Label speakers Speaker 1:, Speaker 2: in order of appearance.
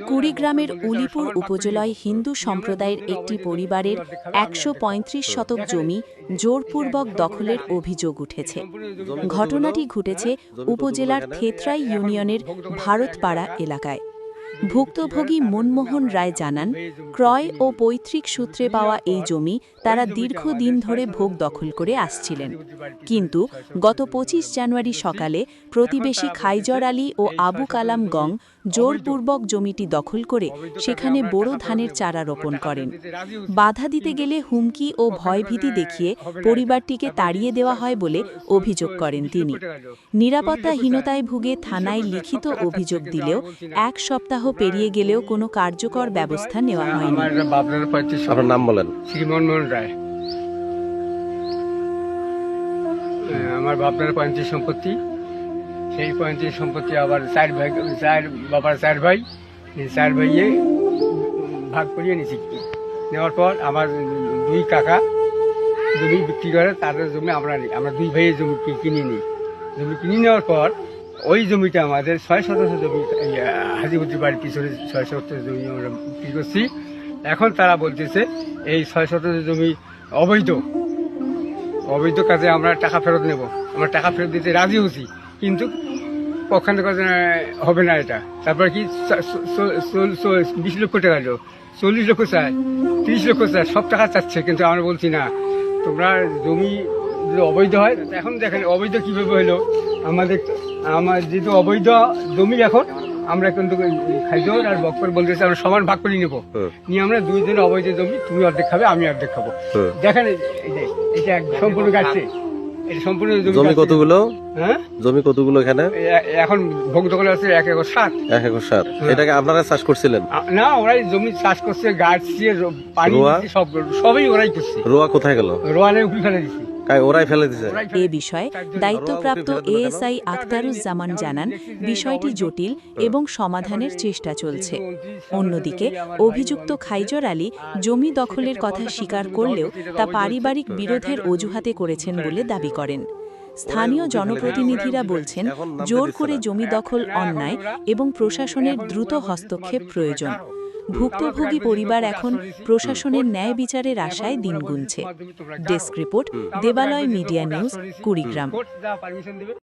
Speaker 1: কুড়িগ্রামের উলিপুর উপজেলায় হিন্দু সম্প্রদায়ের একটি পরিবারের ১৩৫ শতক জমি জোরপূর্বক দখলের অভিযোগ উঠেছে। ঘটনাটি ঘটেছে উপজেলার থেতরাই ইউনিয়নের ভারতপাড়া এলাকায়। ভুক্তভোগী মনমোহন রায় জানান, ক্রয় ও পৈতৃক সূত্রে পাওয়া এই জমি তারা দীর্ঘদিন ধরে ভোগ দখল করে আসছিলেন। কিন্তু গত ২৫ জানুয়ারি সকালে প্রতিবেশী খাইজর আলী ও আবু কালাম গং জোরপূর্বক জমিটি দখল করে সেখানে বোরো ধানের চারা রোপণ করেন। বাধা দিতে গেলে হুমকি ও ভয়ভীতি দেখিয়ে পরিবারটিকে তাড়িয়ে দেওয়া হয় বলে অভিযোগ করেন তিনি। নিরাপত্তাহীনতায় ভুগে থানায় লিখিত অভিযোগ দিলেও এক সপ্তাহ পেরিয়ে গেলেও কোনো কার্যকর ব্যবস্থা নেওয়া হয়নি।
Speaker 2: আপনার নাম বলেন?
Speaker 3: মনমোহন রায়। আমার বাপের পঞ্চায়েত সম্পত্তি, সেই পঞ্চায়েত সম্পত্তি আবার বাবার চার ভাইয়ে ভাগ করিয়ে নিয়েছি। নেওয়ার পর আমার দুই কাকা জমি বিক্রি করে, তাদের জমি আমরা দুই ভাইয়ের জমি কিনে নিই। জমি কিনে নেওয়ার পর ওই জমিটা আমাদের ৬ শতাংশ জমি হাজিপুর বাড়ির পিছনে ৬ শতাংশ জমি আমরা বিক্রি করছি। এখন তারা বলতেছে এই ৬ শতাংশ জমি অবৈধ কাজে আমরা টাকা ফেরত নেব। আমরা টাকা ফেরত দিতে রাজি হচ্ছি, কিন্তু পক্ষান্ত কাজে হবে না এটা। তারপরে কি ২০ লক্ষ টাকা দিল, ৪০ লক্ষ চায়, ৩০ লক্ষ চায়, সব টাকা চাচ্ছে। কিন্তু আমরা বলছি না, তোমরা জমি যদি অবৈধ হয়, এখন দেখেন অবৈধ কীভাবে হলো। আমার যেহেতু অবৈধ জমি, এখন আমরা কিন্তু খাইজর আর বক্কর বলতেছি আমরা সমান ভাগ করে নেবো। নিয়ে আমরা দুইজনের অবৈধ জমি, তুমি অর্ধেক খাবে, আমি অর্ধেক খাবো। দেখেন এটা সম্পূর্ণ গাছে, এটা সম্পূর্ণ জমি
Speaker 2: কতগুলো?
Speaker 3: হ্যাঁ,
Speaker 2: জমি কতগুলো এখানে?
Speaker 3: এখন ভোগ দখল আছে ১ একর ৭।
Speaker 2: ১ একর ৭। এটাকে আপনারা চাষ করছিলেন?
Speaker 3: না, ওরাই জমি চাষ করছে, গাছ দিয়ে পানি সবই ওরাই করছে।
Speaker 2: রোয়া কোথায় গেল?
Speaker 3: রোয়া নেই, উপরে ফেলে দিচ্ছে।
Speaker 2: ওরাই ফেলে দিছে।
Speaker 1: এ বিষয়ে দায়িত্বপ্রাপ্ত এএসআই আখতারুজ্জামান জানান, বিষয়টি জটিল এবং সমাধানের চেষ্টা চলছে। অন্যদিকে অভিযুক্ত খাইজর আলী জমি দখলের কথা স্বীকার করলেও তা পারিবারিক বিরোধের অজুহাতে করেছেন বলে দাবি করেন। স্থানীয় জনপ্রতিনিধিরা বলছেন, জোর করে জমি দখল অন্যায় এবং প্রশাসনের দ্রুত হস্তক্ষেপ প্রয়োজন। ভুক্তভোগী পরিবার এখন প্রশাসনের ন্যায় বিচারের আশায় দিন গুনছে। ডেস্ক রিপোর্ট, দেবালয় মিডিয়া নিউজ, কুড়িগ্রাম।